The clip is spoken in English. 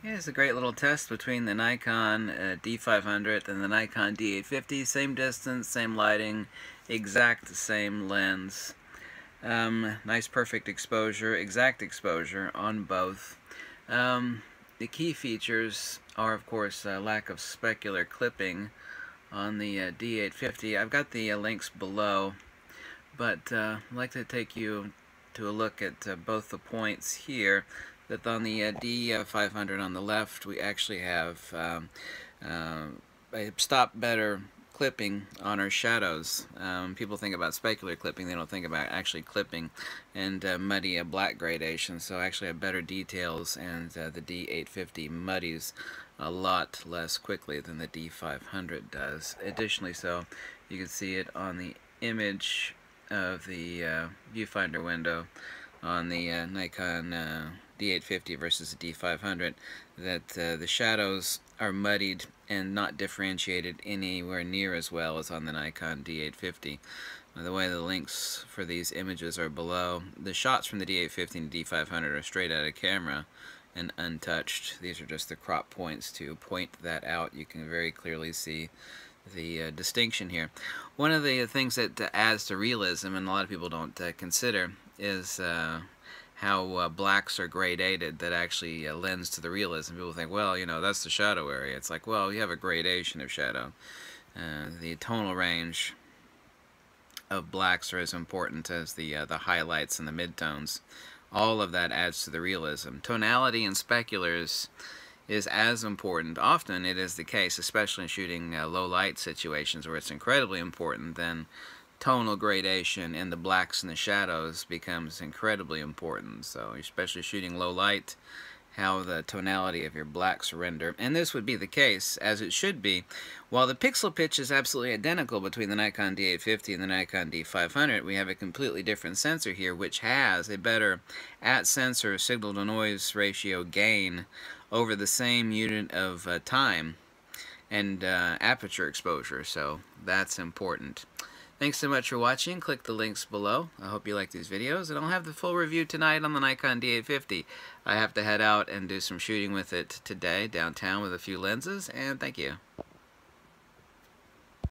Here's a great little test between the Nikon D500 and the Nikon D850. Same distance, same lighting, exact same lens. Nice perfect exposure, exact exposure on both. The key features are, of course, lack of specular clipping on the D850. I've got the links below, but I'd like to take you to a look at both the points here. That on the D500 on the left, we actually have a stop better clipping on our shadows. People think about specular clipping, they don't think about actually clipping, and muddy black gradation, so actually have better details, and the D850 muddies a lot less quickly than the D500 does. Additionally, so you can see it on the image of the viewfinder window on the Nikon D850 versus the D500, that the shadows are muddied and not differentiated anywhere near as well as on the Nikon D850. By the way, the links for these images are below. The shots from the D850 and D500 are straight out of camera and untouched. These are just the crop points to point that out. You can very clearly see the distinction here. One of the things that adds to realism, and a lot of people don't consider, is how blacks are gradated. That actually lends to the realism. People think, well, you know, that's the shadow area. It's like, well, you have a gradation of shadow. The tonal range of blacks are as important as the highlights and the midtones. All of that adds to the realism. Tonality in speculars is as important. Often it is the case, especially in shooting low light situations where it's incredibly important. Then tonal gradation in the blacks and the shadows becomes incredibly important. So especially shooting low light, how the tonality of your blacks render. And this would be the case, as it should be. While the pixel pitch is absolutely identical between the Nikon D850 and the Nikon D500, we have a completely different sensor here, which has a better at-sensor signal-to-noise ratio gain over the same unit of time and aperture exposure. So that's important. Thanks so much for watching. Click the links below. I hope you like these videos, and I'll have the full review tonight on the Nikon D850. I have to head out and do some shooting with it today downtown with a few lenses, and thank you.